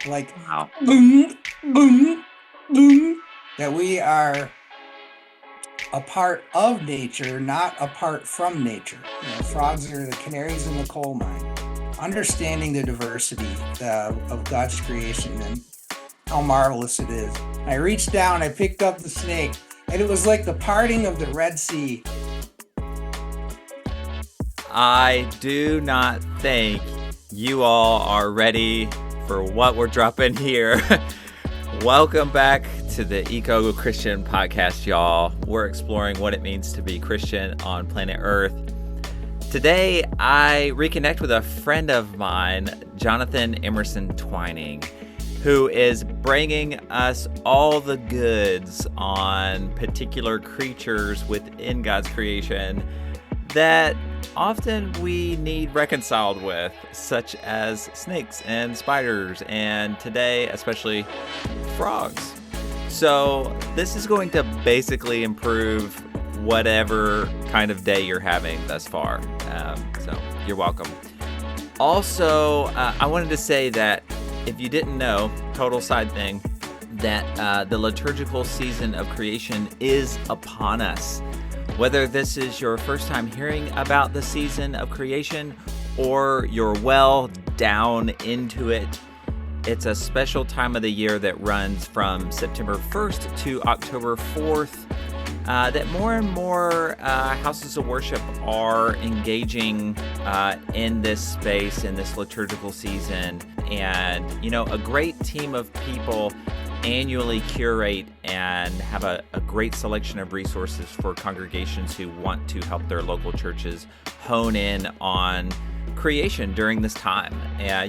like Wow. boom, boom, boom, that we are a part of nature, not apart from nature. Frogs are the canaries in the coal mine. Understanding the diversity of God's creation and how marvelous it is. I reached down, I picked up the snake, and it was like the parting of the Red Sea. I do not think you all are ready for what we're dropping here. Welcome back to the Eco Christian podcast, y'all. We're exploring what it means to be Christian on planet Earth. Today, I reconnect with a friend of mine, Jonathan Emerson Twining, who is bringing us all the goods on particular creatures within God's creation that often we need reconciled with, such as snakes and spiders, and today, especially frogs. So this is going to basically improve whatever kind of day you're having thus far. So you're welcome. Also, I wanted to say that if you didn't know, total side thing, that the liturgical season of creation is upon us. Whether this is your first time hearing about the season of creation or you're well down into it, it's a special time of the year that runs from September 1st to October 4th that more and more houses of worship are engaging in this space, in this liturgical season. And, a great team of people annually curate and have a great selection of resources for congregations who want to help their local churches hone in on creation during this time.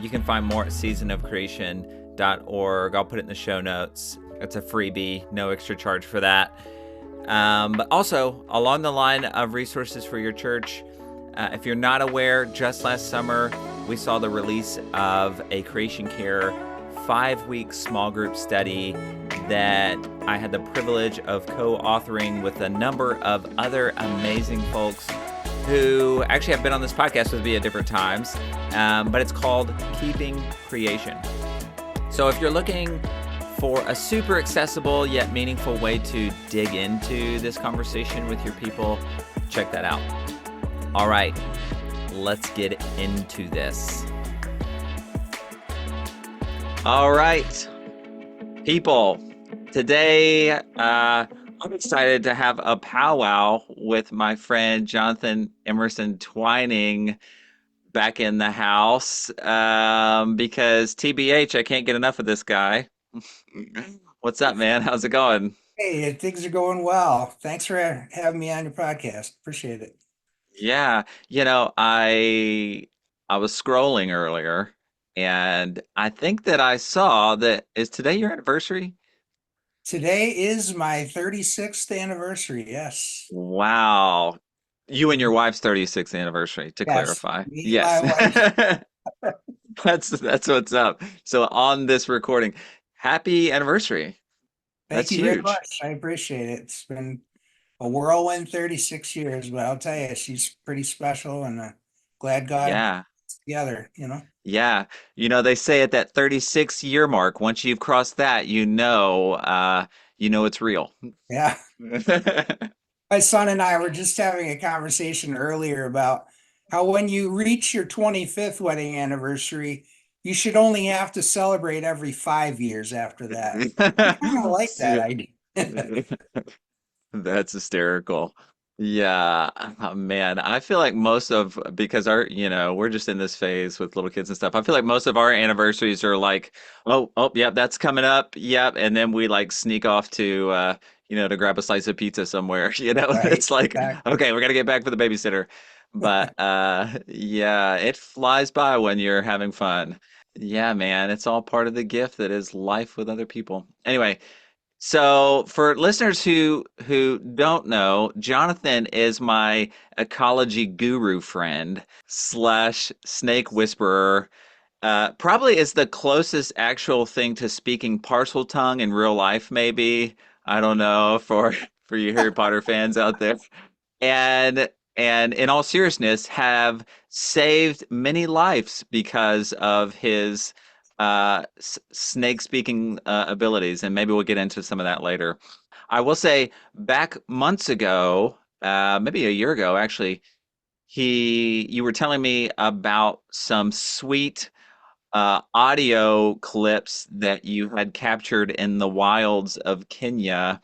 You can find more at seasonofcreation.org. I'll put it in the show notes. It's a freebie, no extra charge for that. But also, along the line of resources for your church, if you're not aware, just last summer, we saw the release of a Creation Care 5-week small group study that I had the privilege of co-authoring with a number of other amazing folks who actually have been on this podcast with me at different times, but it's called Keeping Creation. So if you're looking for a super accessible yet meaningful way to dig into this conversation with your people, check that out. All right, let's get into this. All right, people, today I'm excited to have a powwow with my friend Jonathan Emerson Twining back in the house because TBH, I can't get enough of this guy. What's up, man? How's it going? Hey, things are going well. Thanks for having me on your podcast. Appreciate it. Yeah, I was scrolling earlier and I think that I saw that is today your anniversary? Today is my 36th anniversary. Yes. Wow. You and your wife's 36th anniversary, to Yes. clarify. Me and Yes. my wife. That's what's up. So on this recording, happy anniversary. Thank That's you very huge. much. I appreciate it. It's been a whirlwind 36 years, but I'll tell you, she's pretty special and glad God Yeah. together. Yeah. They say at that 36 year mark, once you've crossed that, it's real. Yeah. My son and I were just having a conversation earlier about how when you reach your 25th wedding anniversary, you should only have to celebrate every 5 years after that. I kind of like that idea. That's hysterical. Yeah, oh, man. I feel like because we're just in this phase with little kids and stuff. I feel like most of our anniversaries are like, oh, yep, that's coming up. Yep. And then we like sneak off to grab a slice of pizza somewhere. Right. It's like, Exactly. okay, we got to get back for the babysitter. But yeah, it flies by when you're having fun. Yeah, man, it's all part of the gift that is life with other people. Anyway, so for listeners who don't know, Jonathan is my ecology guru friend slash snake whisperer. Probably is the closest actual thing to speaking parcel tongue in real life, maybe. I don't know for you Harry Potter fans out there. And and in all seriousness, have saved many lives because of his snake speaking abilities, and maybe we'll get into some of that later. I will say, back months ago, maybe a year ago, actually, you were telling me about some sweet audio clips that you had captured in the wilds of Kenya,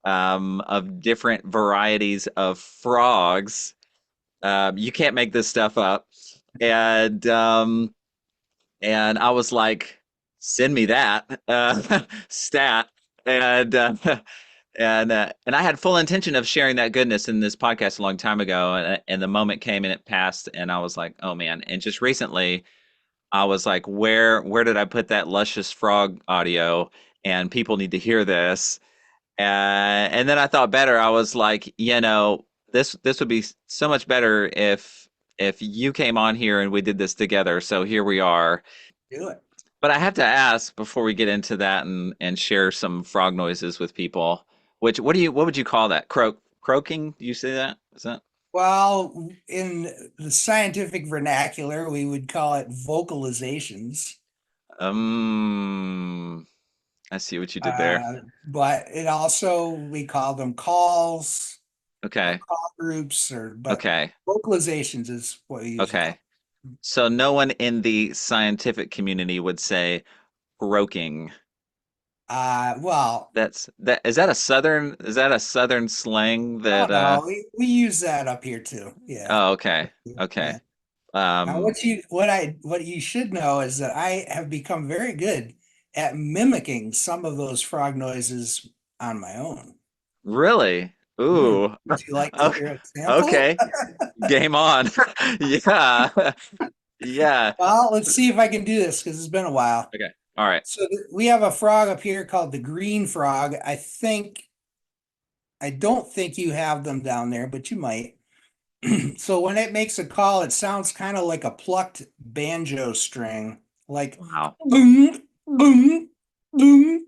of different varieties of frogs. You can't make this stuff up. And I was like, send me that stat. And and I had full intention of sharing that goodness in this podcast a long time ago, and the moment came and it passed, and I was like, oh man. And just recently, I was like, where did I put that luscious frog audio? And people need to hear this. And then I thought better. I was like, this would be so much better if you came on here and we did this together. So here we are. Do it. But I have to ask before we get into that and share some frog noises with people. What would you call that? Croaking? Do you say that? Is that? Well, in the scientific vernacular, we would call it vocalizations. Um, I see what you did there. But it also, we call them calls or Okay. call groups, but Okay. vocalizations is what we usually call Okay. So no one in the scientific community would say croaking. it. Well, That is that a southern slang oh that no, we use that up here too. Yeah. oh okay. Okay. Yeah. Now, Um what you should know is that I have become very good at mimicking some of those frog noises on my own. really? Ooh. Would you like to Okay. hear an example? Okay. Game on. Yeah. Yeah. Well, let's see if I can do this because it's been a while. Okay. All right. So we have a frog up here called the green frog. I don't think you have them down there, but you might. So when it makes a call, it sounds kind of like a plucked banjo string, like Wow. boom, boom, boom,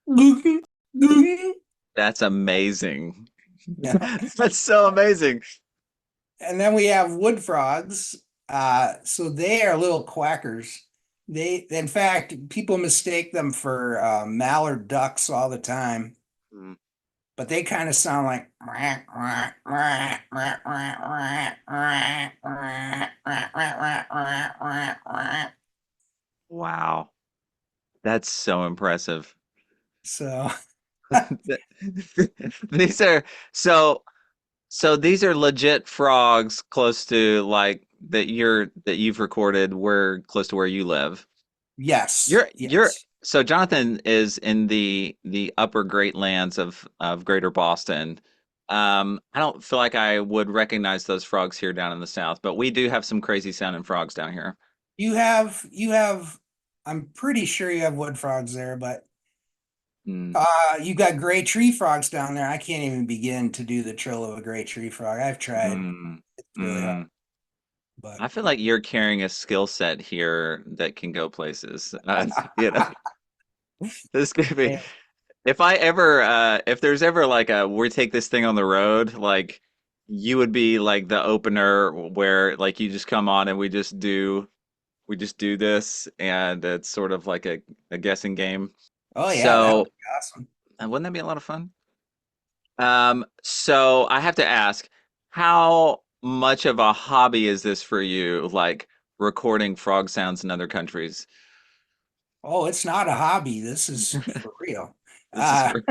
boom, boom. That's amazing. Yeah. That's so amazing. And then we have wood frogs. So they are little quackers. In fact, people mistake them for mallard ducks all the time, Mm. but they kind of sound like Wow. That's so impressive. so. These are so these are legit frogs close to like that you've recorded where close to where you live. Yes, You're yes. so Jonathan is in the upper Great Lands of Greater Boston. I don't feel like I would recognize those frogs here down in the South, but we do have some crazy sounding frogs down here. I'm pretty sure you have wood frogs there, but Mm, you got gray tree frogs down there. I can't even begin to do the trill of a gray tree frog. I've tried. mm, It's really hard, mm. but I feel like you're carrying a skill set here that can go places. You know, this could be. yeah. If I ever, if there's ever like a we take this thing on the road, like you would be like the opener where like you just come on and we just do this, and it's sort of like a guessing game. Oh yeah, that would So, be awesome. wouldn't that be a lot of fun? So I have to ask, how much of a hobby is this for you, like recording frog sounds in other countries? Oh, it's not a hobby. This is for real. This is Uh, for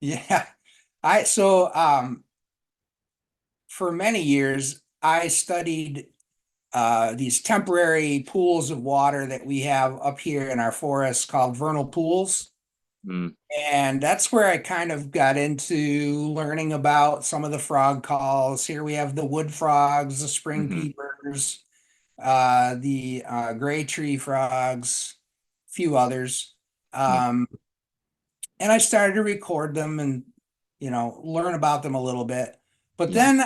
yeah. So for many years I studied these temporary pools of water that we have up here in our forests called vernal pools. Mm, And that's where I kind of got into learning about some of the frog calls. Here we have the wood frogs, the spring hmm peepers, the gray tree frogs, a few others. mm, Um, and I started to record them and learn about them a little bit. But yeah. then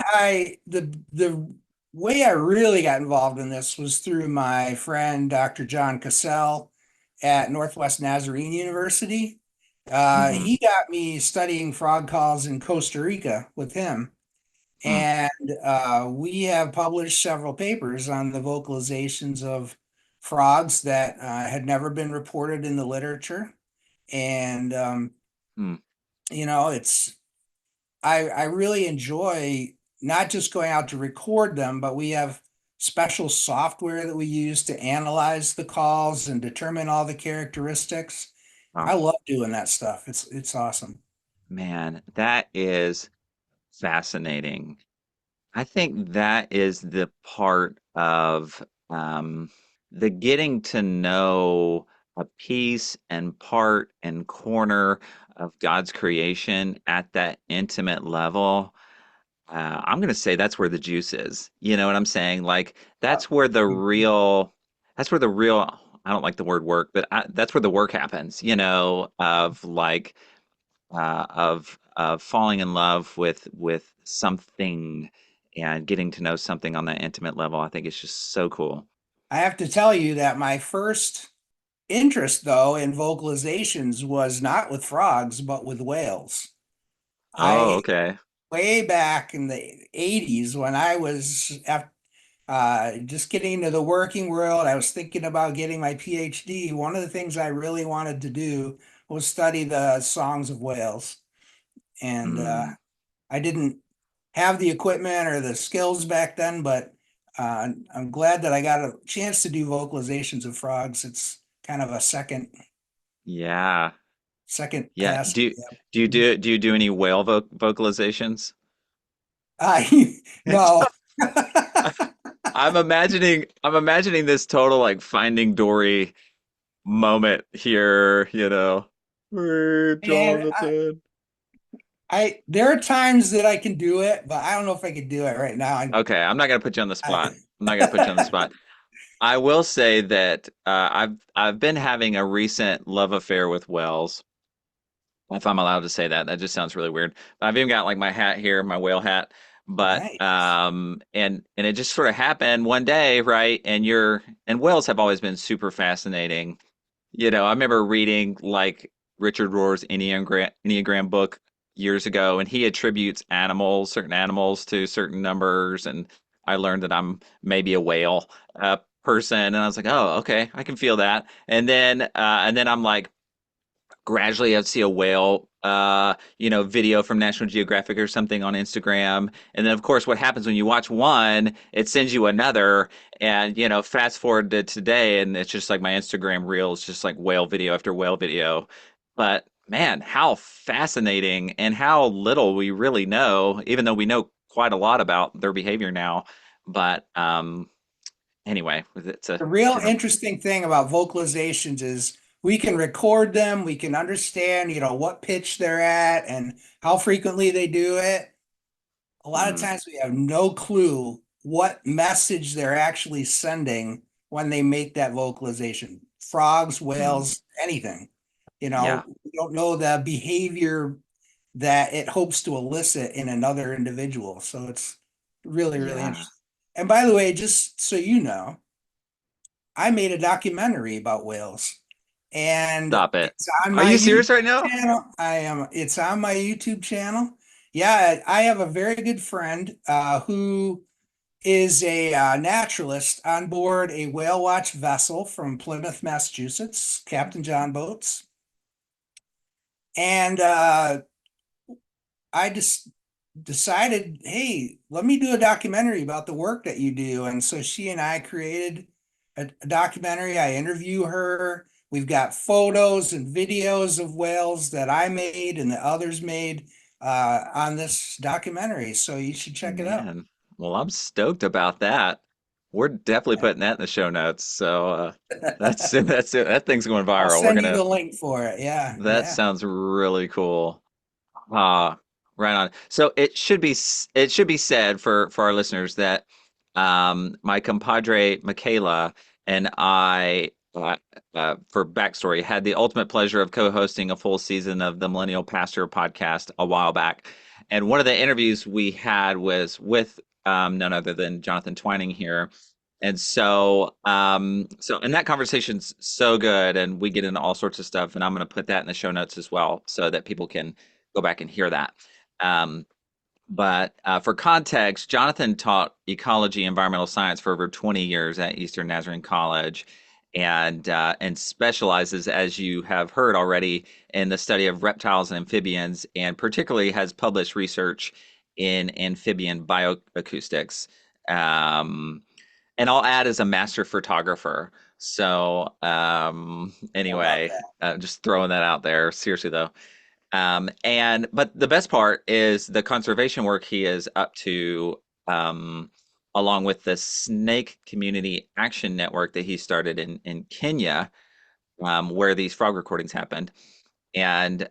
the way I really got involved in this was through my friend Dr. John Cassell at Northwest Nazarene University. hmm He got me studying frog calls in Costa Rica with him. mm, And we have published several papers on the vocalizations of frogs that had never been reported in the literature. And, Hmm. it's, I really enjoy not just going out to record them, but we have special software that we use to analyze the calls and determine all the characteristics. Oh, I love doing that stuff. It's awesome. man, that is fascinating. I think that is the part of the getting to know a piece and part and corner of God's creation at that intimate level. I'm going to say that's where the juice is. You know what I'm saying? Like that's where the real, that's where the real, I don't like the word work, but that's where the work happens, of like, of falling in love with something and getting to know something on that intimate level. I think it's just so cool. I have to tell you that my first interest, though, in vocalizations was not with frogs, but with whales. Oh, I okay. way back in the 80s when I was just getting into the working world, I was thinking about getting my PhD. One of the things I really wanted to do was study the songs of whales. And Mm, I didn't have the equipment or the skills back then, but I'm glad that I got a chance to do vocalizations of frogs. It's kind of a yeah. second Yeah. pass. Do you do any whale vocalizations? No. I'm imagining this total like Finding Dory moment here, Hey, And Jonathan. there are times that I can do it, but I don't know if I could do it right now. Okay, I'm not gonna put you on the spot. I I'm not gonna put you on the spot. I will say that I've been having a recent love affair with whales, if I'm allowed to say that. That just sounds really weird. I've even got like my hat here, my whale hat. But Nice. and it just sort of happened one day, right? And whales have always been super fascinating. I remember reading like Richard Rohr's Enneagram book years ago, and he attributes certain animals to certain numbers, and I learned that I'm maybe a whale person, and I was like, oh, okay, I can feel that. And then I'm like, gradually I'd see a whale video from National Geographic or something on Instagram. And then of course what happens when you watch one, it sends you another. And fast forward to today and it's just like my Instagram reel is just like whale video after whale video. But man, how fascinating and how little we really know, even though we know quite a lot about their behavior now. But anyway, it's a The real different. interesting thing about vocalizations is we can record them, we can understand, what pitch they're at and how frequently they do it. A lot of Mm, times we have no clue what message they're actually sending when they make that vocalization. Frogs, mm, whales, anything. yeah, We don't know the behavior that it hopes to elicit in another individual. So it's really, really yeah. interesting. And by the way, just so you know, I made a documentary about whales and Stop it. it's on Are my you serious YouTube right now? channel. It's on my YouTube channel. Yeah, I have a very good friend who is a naturalist on board a whale watch vessel from Plymouth, Massachusetts, Captain John Boats. And I just decided, hey, let me do a documentary about the work that you do. And so she and I created a documentary. I interview her. We've got photos and videos of whales that I made and the others made on this documentary. So you should check it out. Man, well, I'm stoked about that. We're definitely putting that in the show notes. So that's that's it. That thing's going I'll viral. We're send you gonna. the link for it. Yeah, That yeah. sounds really cool. Ah, right on. So it should be said for our listeners that my compadre Michaela and I, for backstory, had the ultimate pleasure of co-hosting a full season of the Millennial Pastor podcast a while back. And one of the interviews we had was with none other than Jonathan Twining here. And that conversation's so good, and we get into all sorts of stuff, and I'm going to put that in the show notes as well, so that people can go back and hear that. Um, but for context, Jonathan taught ecology, environmental science for over 20 years at Eastern Nazarene College, and specializes, as you have heard already, in the study of reptiles and amphibians, and particularly has published research in amphibian bioacoustics. Um, and I'll add as a master photographer. So I love anyway, that. just throwing that out there. Seriously though, but the best part is the conservation work he is up to, um, along with the Snake Community Action Network that he started in Kenya, where these frog recordings happened, and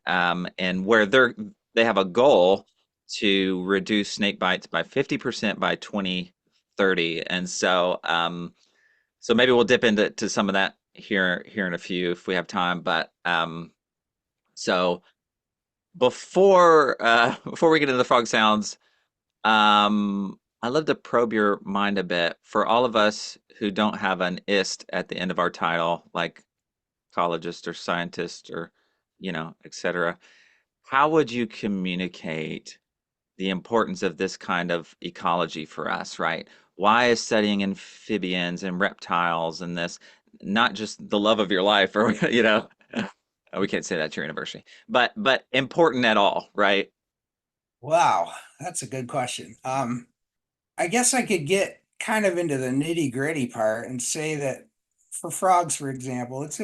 where they have a goal to reduce snake bites by 50% by 2030. And so maybe we'll dip into some of that here in a few if we have time. But so before we get into the frog sounds, I'd love to probe your mind a bit. For all of us who don't have an ist at the end of our title, like ecologist or scientist or etc., how would you communicate the importance of this kind of ecology for us, right? Why is studying amphibians and reptiles and this not just the love of your life, or we can't say that to your university, but important at all, right? Wow, that's a good question. I guess I could get kind of into the nitty-gritty part and say that for frogs, for example, it's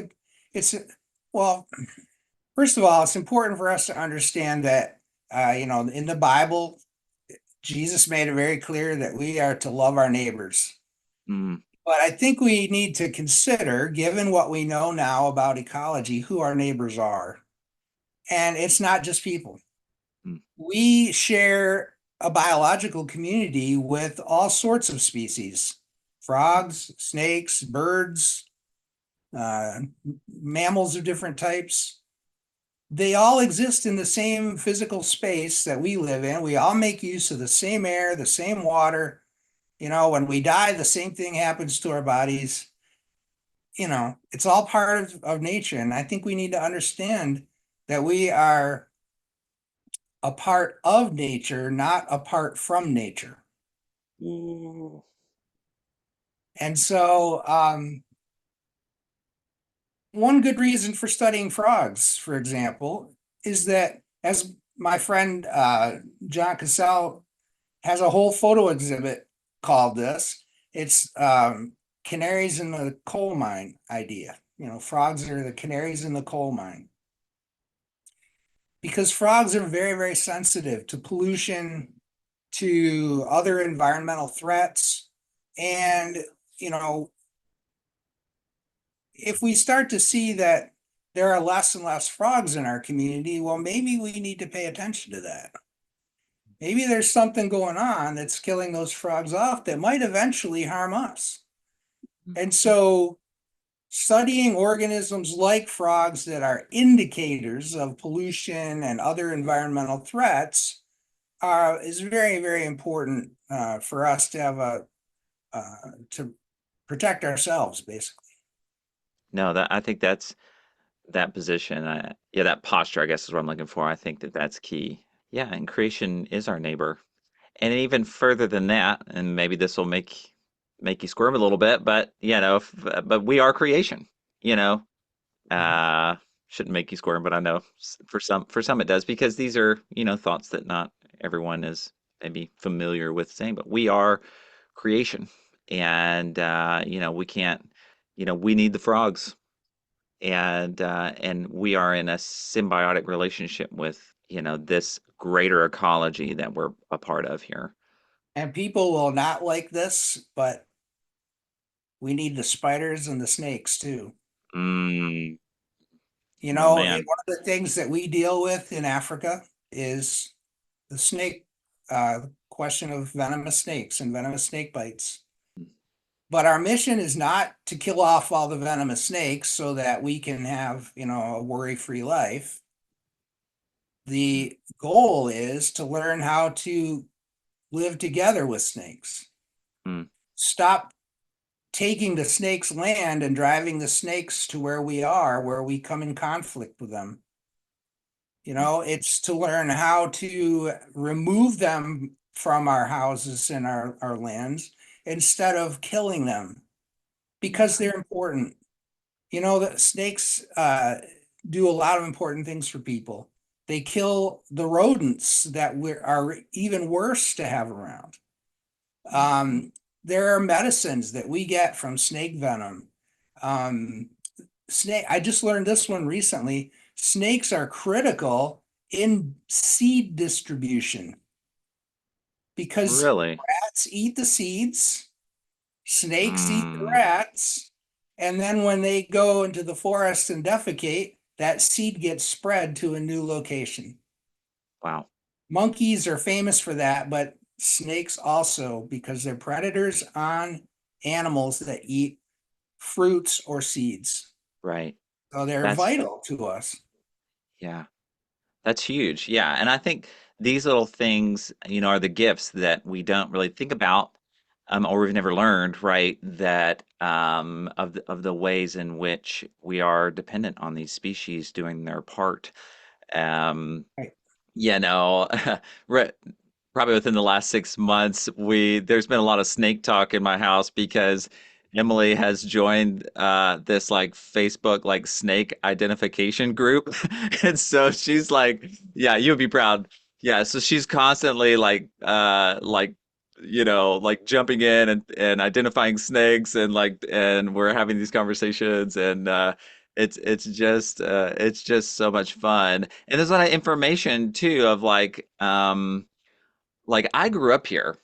a, well, first of all, it's important for us to understand that, in the Bible, Jesus made it very clear that we are to love our neighbors. Mm, But I think we need to consider, given what we know now about ecology, who our neighbors are. And it's not just people. mm, We share a biological community with all sorts of species: frogs, snakes, birds, uh, mammals of different types. They all exist in the same physical space that we live in. We all make use of the same air, the same water. When we die, the same thing happens to our bodies. It's all part of nature. And I think we need to understand that we are a part of nature, not apart from nature. mm, And so, one good reason for studying frogs, for example, is that, as my friend John Cassell has a whole photo exhibit called this, it's canaries in the coal mine idea. Frogs are the canaries in the coal mine, because frogs are very, very sensitive to pollution, to other environmental threats. And, you know, if we start to see that there are less and less frogs in our community, well, maybe we need to pay attention to that. Maybe there's something going on that's killing those frogs off that might eventually harm us. And so studying organisms like frogs that are indicators of pollution and other environmental threats is very, very important for us to have to protect ourselves, basically. no, that I think that's that position. Yeah, that posture, I guess, is what I'm looking for. I think that's key. Yeah, and creation is our neighbor. And even further than that, and maybe this will make you squirm a little bit, but but we are creation. You know, uh, shouldn't make you squirm, but I know for some it does, because these are thoughts that not everyone is maybe familiar with saying. But we are creation, and we can't. We need the frogs, and we are in a symbiotic relationship with this greater ecology that we're a part of here. And people will not like this, but we need the spiders and the snakes too. Mm, oh One man. of the things that we deal with in Africa is the snake question of venomous snakes and venomous snake bites. But our mission is not to kill off all the venomous snakes so that we can have, a worry-free life. The goal is to learn how to live together with snakes. Mm, Stop taking the snake's land and driving the snakes to where we are, where we come in conflict with them. mm, It's to learn how to remove them from our houses and our lands instead of killing them, mm. because they're important. That snakes do a lot of important things for people. They kill the rodents that are even worse to have around. There are medicines that we get from snake venom. I just learned this one recently. Snakes are critical in seed distribution because Really? rats eat the seeds, snakes eat the Mm, rats, and then when they go into the forest and defecate, that seed gets spread to a new location. wow. Monkeys are famous for that, but snakes also because they're predators on animals that eat fruits or seeds. Right. So they're That's, vital to us. yeah, that's huge. Yeah. And I think these little things, are the gifts that we don't really think about, or we've never learned, right? That of the ways in which we are dependent on these species doing their part. Um, Right. you know, re- probably within the last 6 months, there's been a lot of snake talk in my house because Emily has joined this like Facebook like snake identification group. And so she's like, yeah, you'd be proud. Yeah, so she's constantly like like jumping in and identifying snakes and we're having these conversations and it's just so much fun. And there's a lot of information too of like I grew up here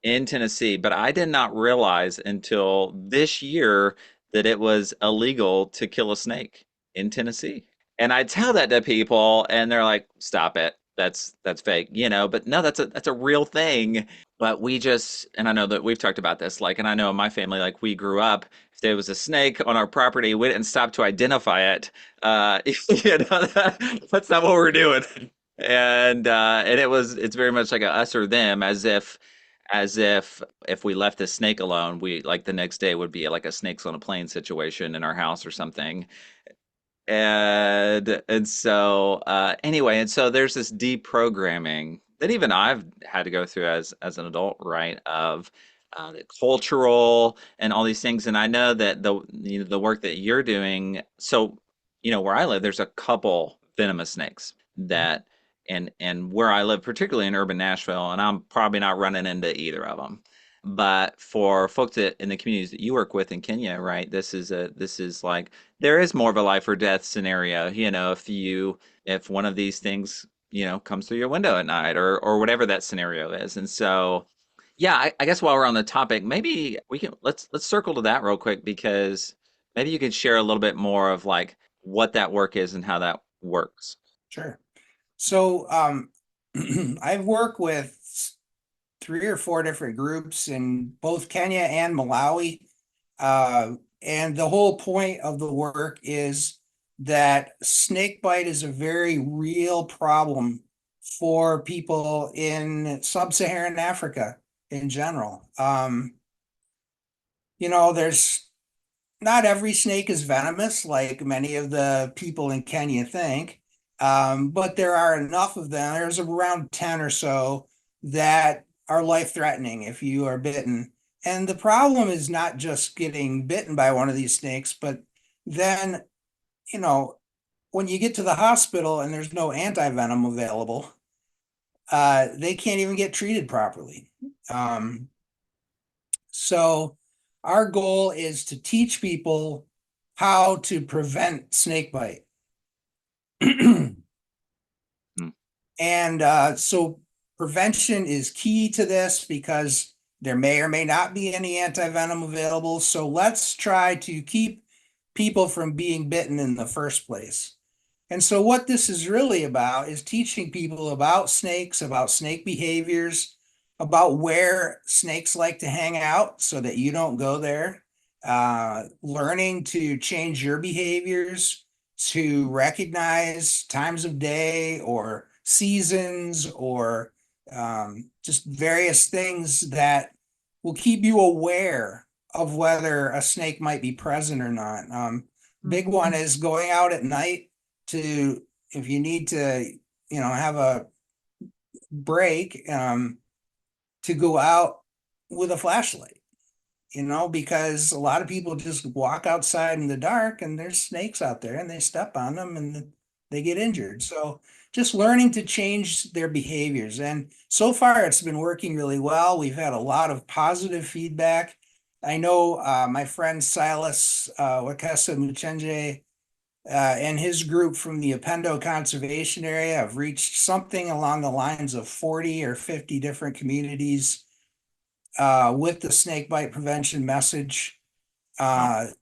in Tennessee, but I did not realize until this year that it was illegal to kill a snake in Tennessee. And I tell that to people and they're like, "Stop it. That's fake." But no, that's a real thing. But we just, and I know that we've talked about this, like, and I know in my family, like, we grew up, if there was a snake on our property, we didn't stop to identify it. That's not what we're doing. And it's very much like a us or them, as if we left the snake alone, we like the next day would be like a snakes on a plane situation in our house or something. And so there's this deprogramming that even I've had to go through as an adult, right? Of the cultural and all these things. And I know that the work that you're doing. So where I live, there's a couple venomous snakes that and where I live, particularly in urban Nashville, and I'm probably not running into either of them. But for folks in the communities that you work with in Kenya, right? This is like there is more of a life or death scenario, if one of these things, comes through your window at night or whatever that scenario is. And so, yeah, I guess while we're on the topic, maybe let's circle to that real quick because maybe you could share a little bit more of like what that work is and how that works. Sure. So I've worked with 3 or 4 different groups in both Kenya and Malawi. And the whole point of the work is that snake bite is a very real problem for people in sub-Saharan Africa in general. There's not every snake is venomous, like many of the people in Kenya think, but there are enough of them. There's around 10 or so that are life-threatening if you are bitten. And the problem is not just getting bitten by one of these snakes, but then, you know, when you get to the hospital and there's no anti-venom available, they can't even get treated properly. So our goal is to teach people how to prevent snake bite. Hmm. And so prevention is key to this because there may or may not be any anti-venom available. So let's try to keep people from being bitten in the first place. And so what this is really about is teaching people about snakes, about snake behaviors, about where snakes like to hang out so that you don't go there, learning to change your behaviors to recognize times of day or seasons or just various things that will keep you aware of whether a snake might be present or not. Big one is going out at night to, if you need to, have a break, to go out with a flashlight because a lot of people just walk outside in the dark and there's snakes out there and they step on them and they get injured. So just learning to change their behaviors. And so far it's been working really well. We've had a lot of positive feedback. I know my friend Silas Wakesa Muchenje and his group from the Upendo Conservation Area have reached something along the lines of 40 or 50 different communities with the snakebite prevention message. Wow, that's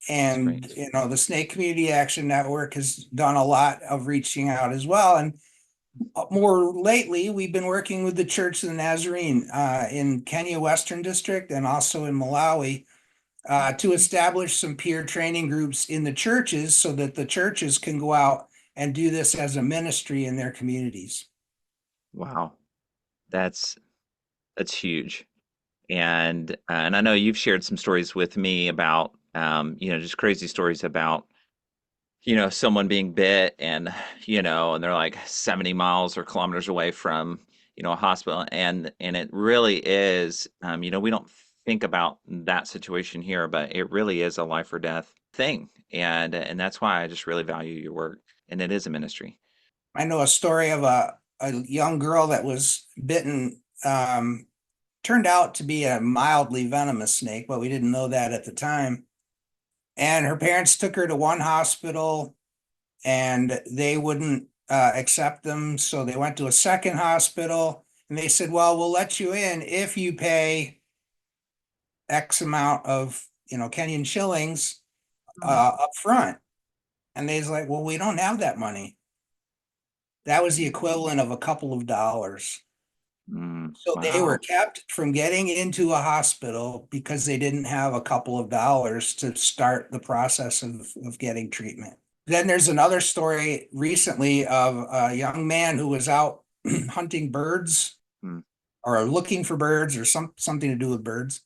And great. the Snake Community Action Network has done a lot of reaching out as well. And more lately, we've been working with the Church of the Nazarene in Kenya Western District and also in Malawi to establish some peer training groups in the churches so that the churches can go out and do this as a ministry in their communities. Wow, that's huge. And I know you've shared some stories with me about just crazy stories about someone being bit and they're like 70 miles or kilometers away from a hospital, and it really is we don't think about that situation here, but it really is a life or death thing, and that's why I just really value your work, and it is a ministry. I know a story of a young girl that was bitten, turned out to be a mildly venomous snake, but we didn't know that at the time. And her parents took her to one hospital and they wouldn't accept them. So they went to a second hospital and they said, well, we'll let you in if you pay X amount of, Kenyan shillings up front. And they was like, well, we don't have that money. That was the equivalent of a couple of dollars. So they were Wow. kept from getting into a hospital because they didn't have a couple of dollars to start the process of getting treatment. Then there's another story recently of a young man who was out hunting birds Mm, or looking for birds or something to do with birds.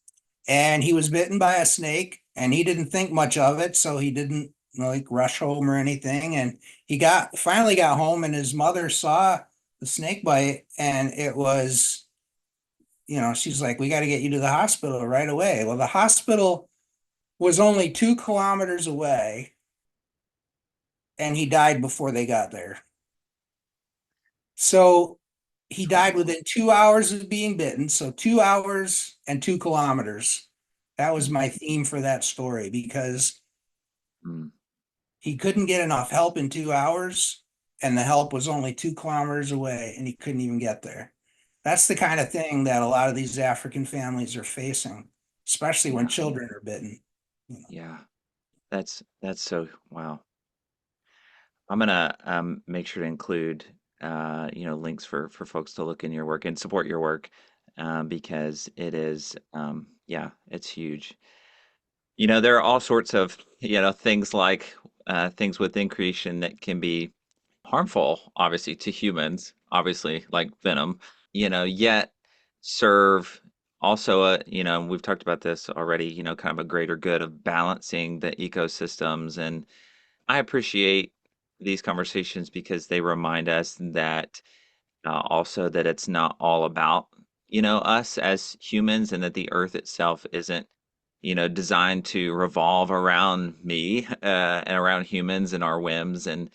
And he was bitten by a snake and he didn't think much of it. So he didn't like rush home or anything. And he finally got home and his mother saw the snake bite and it was, she's like, we got to get you to the hospital right away. Well, the hospital was only 2 kilometers away and he died before they got there. So he died wow. within 2 hours of being bitten. So 2 hours and 2 kilometers. That was Mm, my theme for that story because mm, he couldn't get enough help in 2 hours and the help was only 2 kilometers away and he couldn't even get there. That's the kind of thing that a lot of these African families are facing, especially when yeah, children are bitten. yeah. That's so wow. I'm gonna make sure to include links for folks to look in your work and support your work, because it is yeah, it's huge. There are all sorts of things like things within creation that can be harmful, obviously, to humans, obviously, like venom, yet serve also we've talked about this already, kind of a greater good of balancing the ecosystems. And I appreciate these conversations because they remind us that also that it's not all about us as humans, and that the earth itself isn't designed to revolve around me and around humans and our whims, and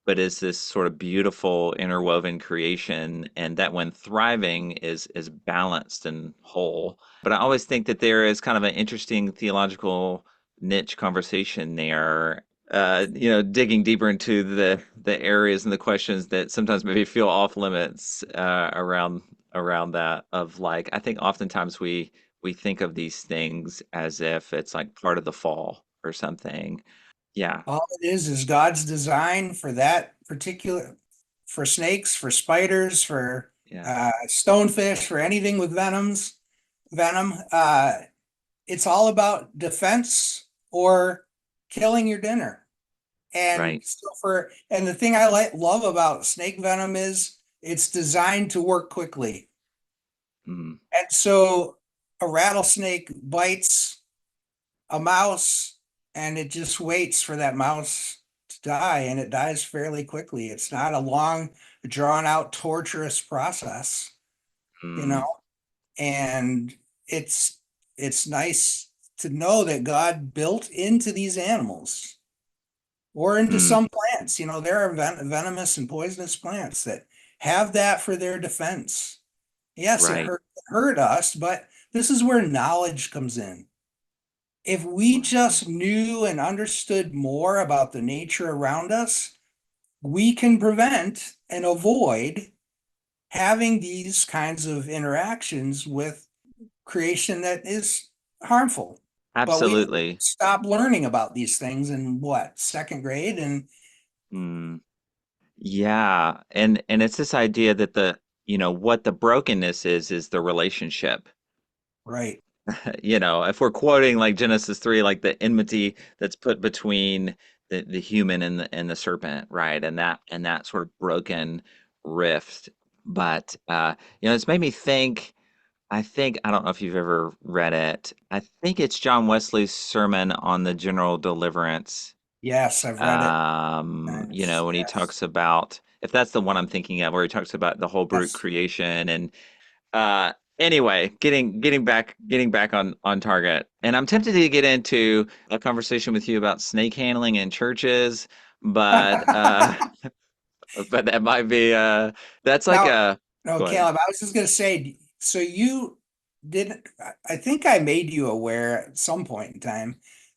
but is this sort of beautiful interwoven creation, and that when thriving is balanced and whole. But I always think that there is kind of an interesting theological niche conversation there, digging deeper into the areas and the questions that sometimes maybe feel off limits around that, of like, I think oftentimes we think of these things as if it's like part of the fall or something. Yeah, All it is God's design for that particular, for snakes, for spiders, for yeah, stonefish, for anything with venom. It's all about defense or killing your dinner. And right. so and the thing I love about snake venom is it's designed to work quickly. Mm, And so a rattlesnake bites a mouse and it just waits for that mouse to die and it dies fairly quickly. It's not a long, drawn out, torturous process, you mm, know, and it's it's nice to know that God built into these animals or into Mm, some plants. There are venomous and poisonous plants that have that for their defense. Yes, it right. hurt us, but this is where knowledge comes in. If we just knew and understood more about the nature around us, we can prevent and avoid having these kinds of interactions with creation that is harmful. But we Absolutely. stop learning about these things in what, second grade? And Mm, yeah. And it's this idea that what the brokenness is the relationship. right, If we're quoting like Genesis 3, like the enmity that's put between the human and the serpent, right? And that sort of broken rift. But it's made me think, I don't know if you've ever read it. I think it's John Wesley's sermon on the general deliverance. yes, I've read it. When he Yes, talks about, if that's the one I'm thinking of, where he talks about the whole brute yes. creation. And anyway, getting back on target. And I'm tempted to get into a conversation with you about snake handling in churches, but but that might be that's like Now, a no, go ahead. Caleb, I was just going to say, so you didn't, I think I made you aware at some point in time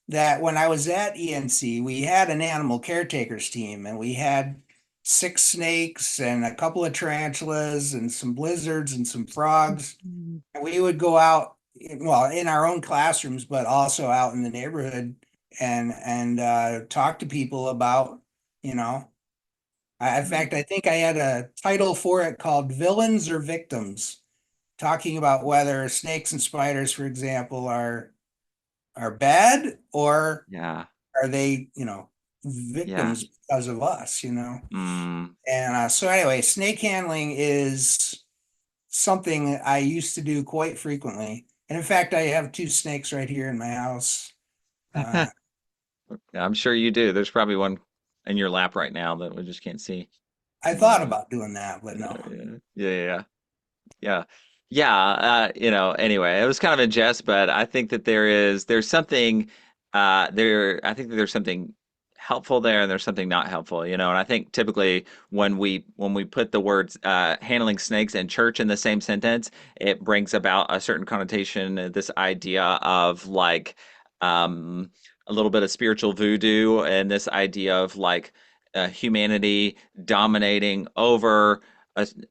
that when I was at ENC, we had an animal caretakers team and we had six snakes and a couple of tarantulas and some blizzards and some frogs. And we would go out, well, in our own classrooms, but also out in the neighborhood and talk to people about, you know, in fact, I think I had a title for it called Villains or Victims, talking about whether snakes and spiders, for example, are bad or Yeah. are they, Yeah. victims because of us. Mm. And so anyway, snake handling is something I used to do quite frequently. And in fact, I have two snakes right here in my house. Uh, I'm sure you do. There's probably one in your lap right now that we just can't see. I thought But about doing that, but no. yeah, yeah, yeah. Yeah. Yeah, anyway, it was kind of a jest, but I think that there's something I think that there's something helpful there and there's something not helpful, and I think typically when we put the words handling snakes and church in the same sentence, it brings about a certain connotation, this idea of like um a little bit of spiritual voodoo and this idea of like humanity dominating uh,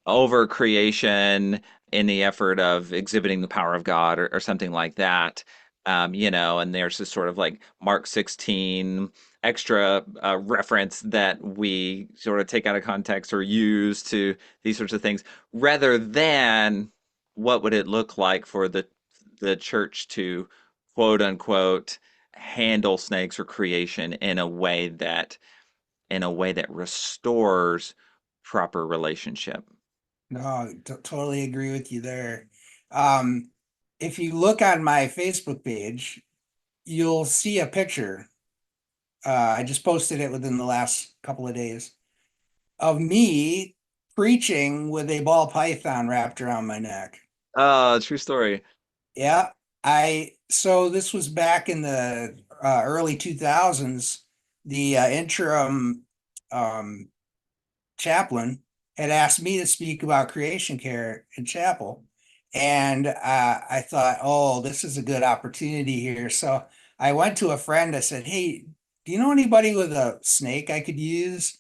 over creation in the effort of exhibiting the power of God or something like that. And there's this sort of like Mark 16 extra reference that we sort of take out of context or use to these sorts of things, rather than what would it look like for the church to quote unquote handle snakes or creation in a way that restores proper relationship. No, totally agree with you there. Um, if you look on my Facebook page, you'll see a picture. I just posted it within the last couple of days of me preaching with a ball python wrapped around my neck. True story. Yeah, so this was back in the early 2000s. The interim um, chaplain had asked me to speak about creation care in chapel. And I thought, oh, this is a good opportunity here. So I went to a friend. I said, hey, do you know anybody with a snake I could use?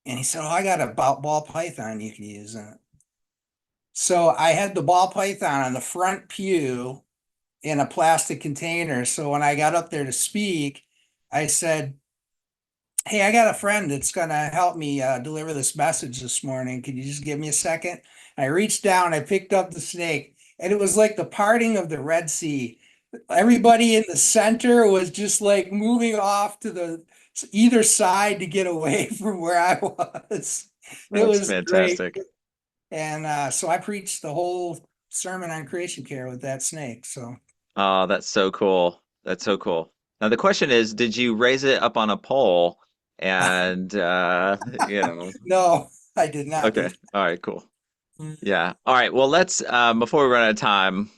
And he said, oh, I got a ball python you can use. So I had the ball python on the front pew in a plastic container. So when I got up there to speak, I said, hey, I got a friend that's going to help me deliver this message this morning. Could you just give me a second? I reached down, I picked up the snake, and it was like the parting of the Red Sea. Everybody in the center was just like moving off to the either side to get away from where I was. It That's was great. fantastic. And so I preached the whole sermon on creation care with that snake. So Oh, that's so cool. That's so cool. Now the question is, did you raise it up on a pole and no, I did not do okay. All right, cool. that. Yeah. All right. Well, let's before we run out of time,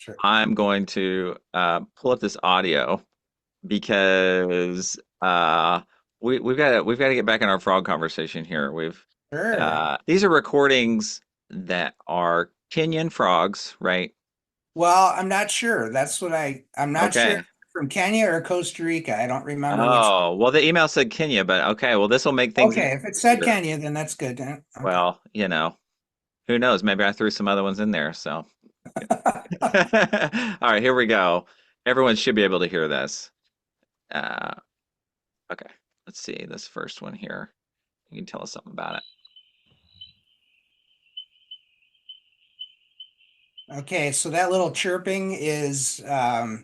Sure. I'm going to pull up this audio because we've got to get back in our frog conversation here. We've Sure. these are recordings that are Kenyan frogs, right? Well, I'm not sure. I'm not sure if Okay. they're from Kenya or Costa Rica. I don't remember which. Oh, well, the email said Kenya, but okay. Well, this will make things even Okay, if it said easier. Kenya, then that's good. Okay. Well, who knows? Maybe I threw some other ones in there. So, all right, here we go. Everyone should be able to hear this. Uh, okay, let's see this first one here. You can tell us something about it. Okay, so that little chirping is oh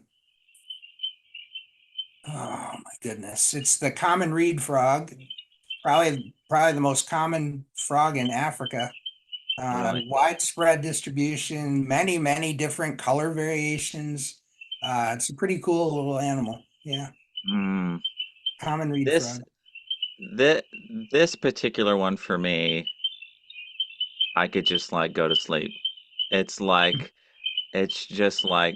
my goodness. It's the common reed frog, probably the most common frog in Africa. Really? Widespread distribution, many different color variations. It's a pretty cool little animal. Yeah, Mm, common reed this frog. this this particular one for me, I could just like go to sleep. It's like it's just like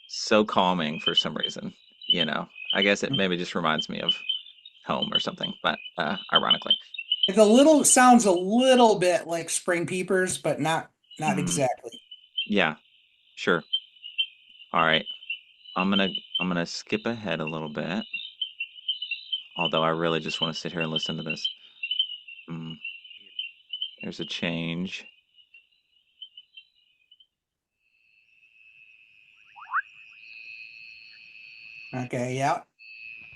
so calming for some reason. I guess it maybe just reminds me of home or something, but ironically. It's a little sounds a little bit like spring peepers, but not Mm, exactly. yeah, sure. All right. I'm gonna skip ahead a little bit, although I really just want to sit here and listen to this. Mm, there's a change. Okay, yeah.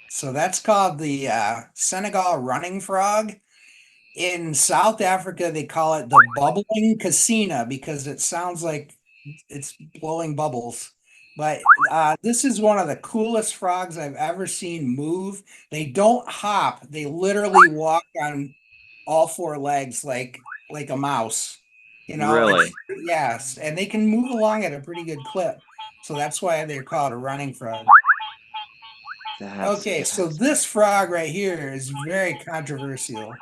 So that's called the Senegal running frog. In South Africa, they call it the bubbling casina because it sounds like it's blowing bubbles. But this is one of the coolest frogs I've ever seen move. They don't hop; they literally walk on all four legs like a mouse. It's Really? yes, and they can move along at a pretty good clip. So that's why they're called a running frog. That's Okay, so fascinating. this frog right here is very controversial.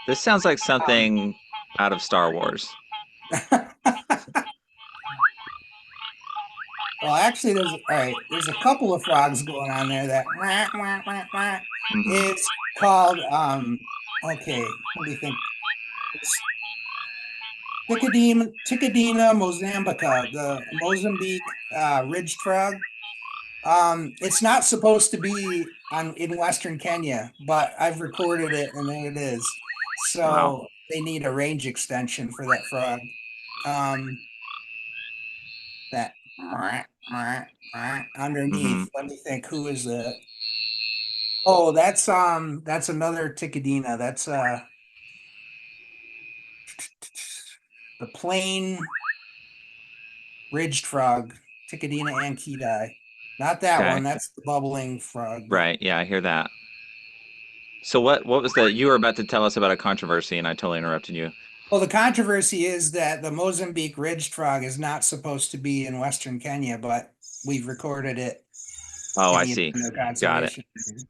This sounds like Um, something out of Star Wars. Well, actually, there's a couple of frogs going on there that wah, wah, wah, wah. Hmm. It's called okay, let me think. It's Ticadina mozambica, the Mozambique ridged frog. It's not supposed to be on in Western Kenya, but I've recorded it and there it is. Wow. So they need a range extension for that frog. Um, that Hmm. underneath. Let me think. Who is that? Oh, that's another Ticadina. That's the plain ridged frog, Ticadina anqueti. Not that Okay. one. That's the bubbling frog. But Right. Yeah, I hear that. So what was that you were about to tell us about a controversy and I totally interrupted you. well, the controversy is that the Mozambique ridged frog is not supposed to be in Western Kenya, but we've recorded it Oh, in I the see. Upendo Got it. Conservation Area.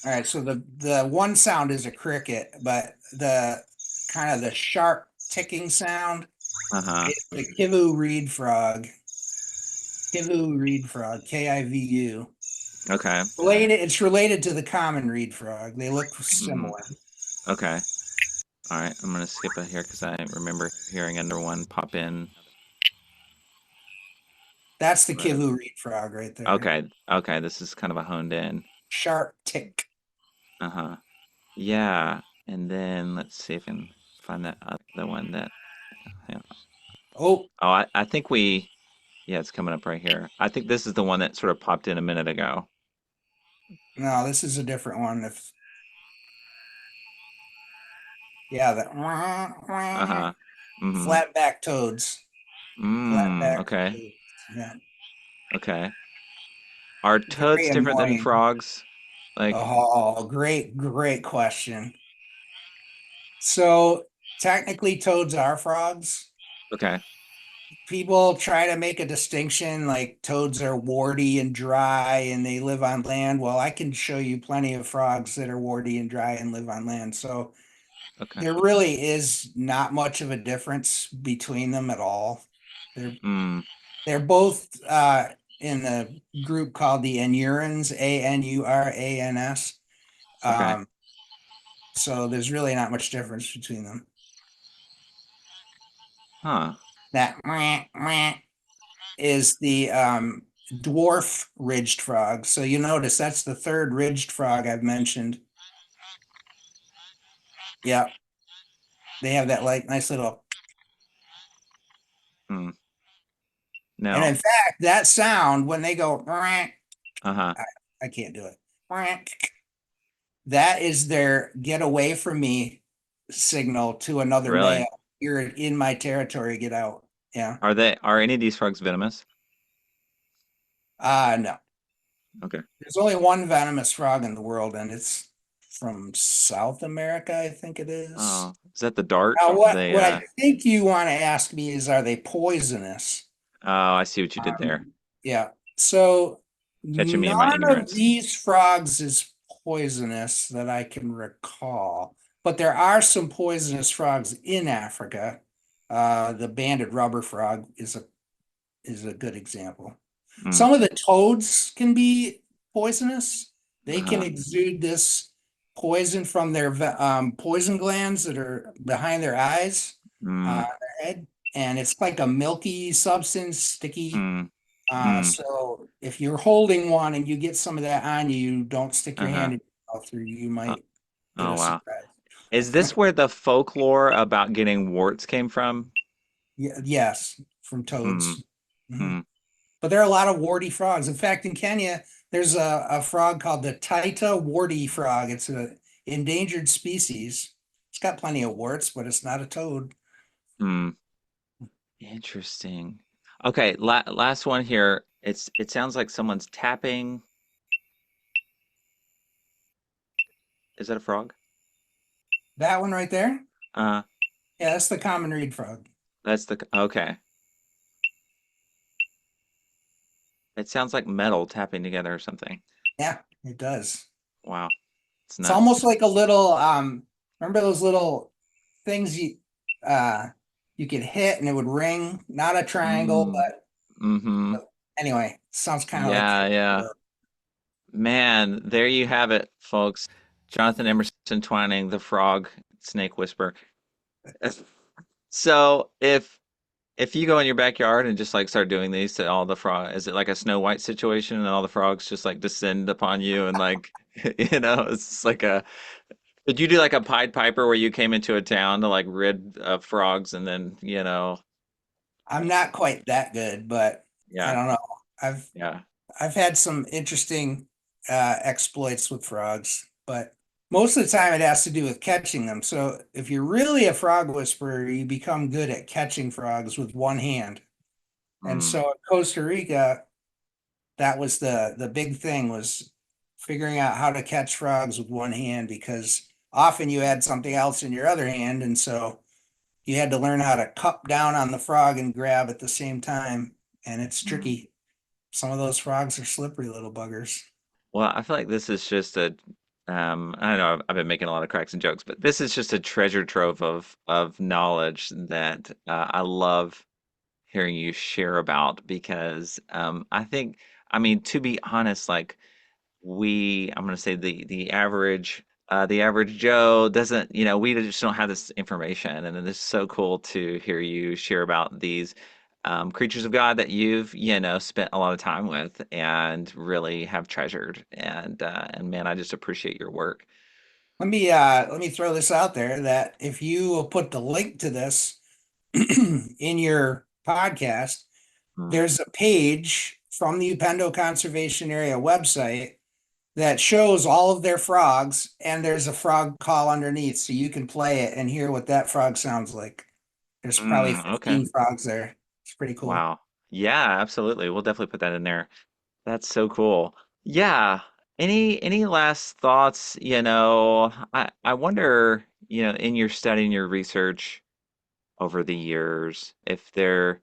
All right, so the one sound is a cricket, but the kind of the sharp ticking sound Uh-huh. is the Kivu Reed Frog. Kivu Reed Frog, Kivu. Okay. It's related to the common reed frog. They look Hmm. similar. Okay. All right. I'm gonna skip it here because I remember hearing another one pop in. That's the But Kivu Reed Frog right there. okay. Okay. This is kind of a honed in. Sharp tick. Uh-huh. Yeah. And then let's see if I can find that other one that. Yeah. Oh, Oh, I think yeah, it's coming up right here. I think this is the one that sort of popped in a minute ago. no, this is a different one. If yeah, the Uh-huh. Mm-hmm. flat back toads. Flat back Okay. toads. Yeah. Okay. Are Very toads different than annoying. frogs? Like, Oh, great question. So technically toads are frogs. okay. People try to make a distinction like toads are warty and dry and they live on land. Well, I can show you plenty of frogs that are warty and dry and live on land. So Okay. there really is not much of a difference between them at all. They're Mm, they're both in a group called the Anurans, Anurans. okay. Um, so there's really not much difference between them. Huh. That meh, meh is the dwarf ridged frog. So you notice that's the third ridged frog I've mentioned. Yeah, they have that like nice little, Hmm. and in Now, fact, that sound when they go, meh, uh-huh. I can't do it. Meh, that is their get away from me signal to another Really? male. You're in my territory, get out. Yeah. Are any of these frogs venomous? No. Okay. There's only one venomous frog in the world, and it's from South America, I think it is. Oh, is that the dart? Now, The what I think you want to ask me is, are they poisonous? oh, I see what you did there. Yeah. So Catching me in my none of ignorance. these frogs is poisonous that I can recall, but there are some poisonous frogs in Africa. The banded rubber frog is a good example. Mm, Some of the toads can be poisonous. They can uh-huh. exude this poison from their poison glands that are behind their eyes, Mm, their head, and it's like a milky substance, sticky. mm, mm, So if you're holding one and you get some of that on you, don't stick your uh-huh. hand in your mouth or you Uh, might get oh a wow. surprise. Is this where the folklore about getting warts came from? Yeah, yes, from Mm, toads. Mhm. mm, But there are a lot of warty frogs. In fact, in Kenya, there's a frog called the Taita warty frog. It's an endangered species. It's got plenty of warts, but it's not a toad. mm. Interesting. Okay, last one here. It sounds like someone's tapping. Is that a frog? That one right there? Uh, Yeah, that's the common reed frog. that's okay. It sounds like metal tapping together or something. Yeah, it does. Wow, it's It's nuts. almost like a little remember those little things uh you could hit and it would ring, not a triangle, Mm, mm-hmm. but anyway, sounds kind of like Yeah, yeah. Man, there you have it, folks. Jonathan Emerson Twining, the frog snake whisperer. So if you go in your backyard and just like start doing these to all the frog, is it like a Snow White situation and all the frogs just like descend upon you and like it's just like a did you do like a Pied Piper where you came into a town to like rid of frogs and then, I'm not quite that good, but I yeah, don't know. I've yeah. I've had some interesting exploits with frogs, but most of the time it has to do with catching them. So if you're really a frog whisperer, you become good at catching frogs with one hand. And Mm, so in Costa Rica, that was the big thing was figuring out how to catch frogs with one hand because often you had something else in your other hand, and so you had to learn how to cup down on the frog and grab at the same time, and it's mm. tricky. Some of those frogs are slippery little buggers. Well, I feel like this is just a, I don't know, I've been making a lot of cracks and jokes, but this is just a treasure trove of knowledge that I love hearing you share about because I think, I mean, to be honest, like I'm going to say the average Joe doesn't, we just don't have this information, and it's so cool to hear you share about these creatures of God that you've, spent a lot of time with and really have treasured. And man, I just appreciate your work. Let me throw this out there that if you will put the link to this in your podcast, Mm, there's a page from the Upendo Conservation Area website that shows all of their frogs, and there's a frog call underneath, so you can play it and hear what that frog sounds like. There's probably okay. 15 frogs there. It's pretty cool. Wow. Yeah, absolutely. We'll definitely put that in there. That's so cool. Yeah. Any last thoughts? I wonder, in your study and your research over the years, if there,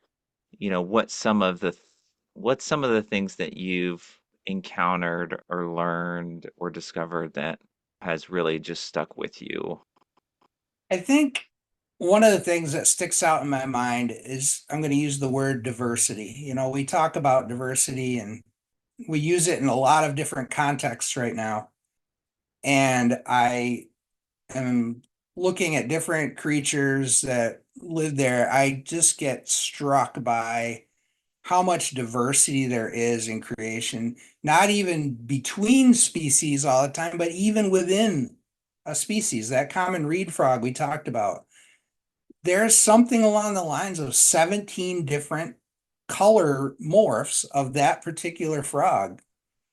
what some of the things that you've encountered or learned or discovered that has really just stuck with you. I think one of the things that sticks out in my mind is I'm going to use the word diversity. We talk about diversity and we use it in a lot of different contexts right now. And I am looking at different creatures that live there. I just get struck by how much diversity there is in creation, not even between species all the time, but even within a species. That common reed frog we talked about, there's something along the lines of 17 different color morphs of that particular frog.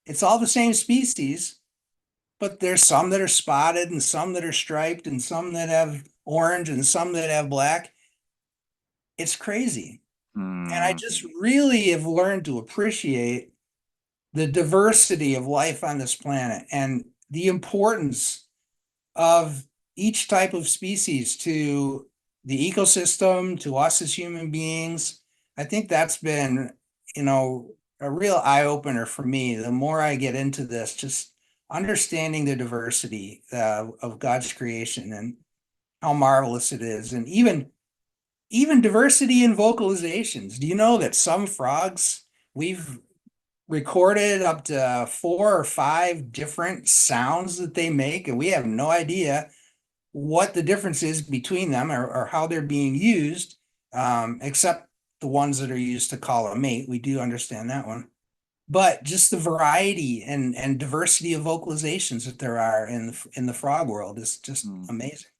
It's all the same species, but there's some that are spotted and some that are striped and some that have orange and some that have black. It's crazy. And I just really have learned to appreciate the diversity of life on this planet and the importance of each type of species to the ecosystem, to us as human beings. I think that's been, a real eye opener for me. The more I get into this, just understanding the diversity of God's creation and how marvelous it is. And even diversity in vocalizations. Do you know that some frogs, we've recorded up to 4 or 5 different sounds that they make, and we have no idea what the difference is between them or how they're being used, except the ones that are used to call a mate. We do understand that one. But just the variety and diversity of vocalizations that there are in the frog world is just amazing.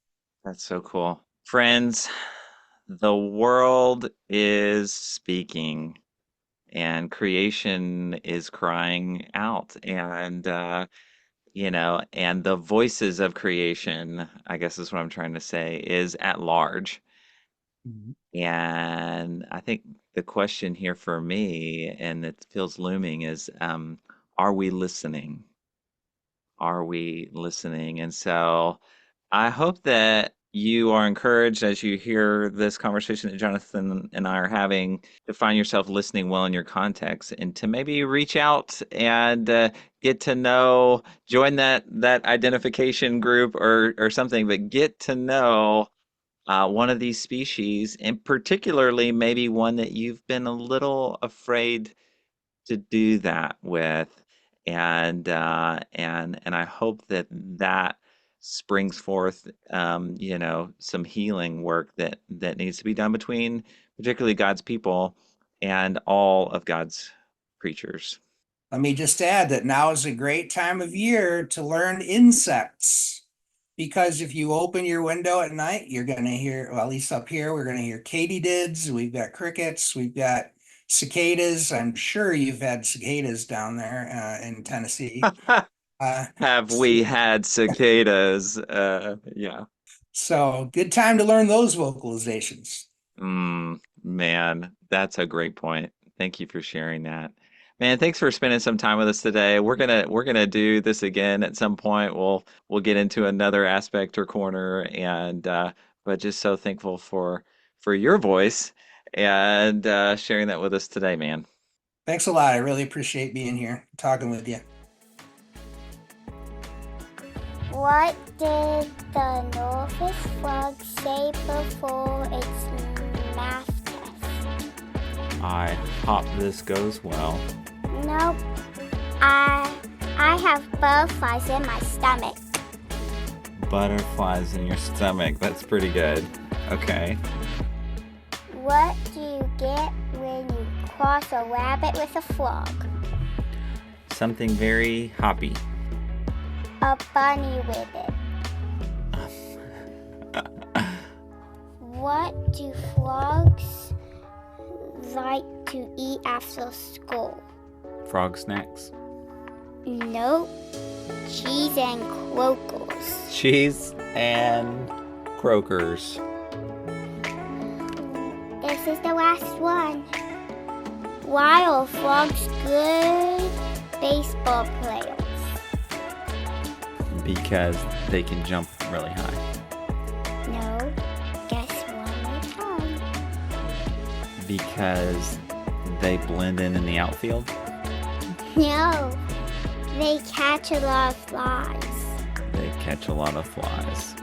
That's so cool. Friends, the world is speaking and creation is crying out, and and the voices of creation, I guess is what I'm trying to say, is at large. And I think the question here for me, and it feels looming, is are we listening? Are we listening? And so I hope that you are encouraged as you hear this conversation that Jonathan and I are having to find yourself listening well in your context and to maybe reach out and get to know, join that identification group or something, but get to know one of these species, and particularly maybe one that you've been a little afraid to do that with. And I hope that springs forth, some healing work that needs to be done between particularly God's people and all of God's creatures. Let me just add that now is a great time of year to learn insects, because if you open your window at night, you're going to hear, well, at least up here, we're going to hear katydids. We've got crickets. We've got cicadas. I'm sure you've had cicadas down there in Tennessee. Have we had cicadas? Yeah. So good time to learn those vocalizations. Man, that's a great point. Thank you for sharing that. Man, thanks for spending some time with us today. We're gonna do this again at some point. We'll get into another aspect or corner, and but just so thankful for your voice and sharing that with us today, man. Thanks a lot. I really appreciate being here, talking with you. What did the Norfolk frog say before its math test? I hope this goes well. Nope. I have butterflies in my stomach. Butterflies in your stomach. That's pretty good. Okay. What do you get when you cross a rabbit with a frog? Something very hoppy. A bunny with it. What do frogs like to eat after school? Frog snacks. Nope. Cheese and croakers. Cheese and croakers. This is the last one. Why are frogs good baseball players? Because they can jump really high. No. Guess one more time. Because they blend in the outfield? No. They catch a lot of flies. They catch a lot of flies.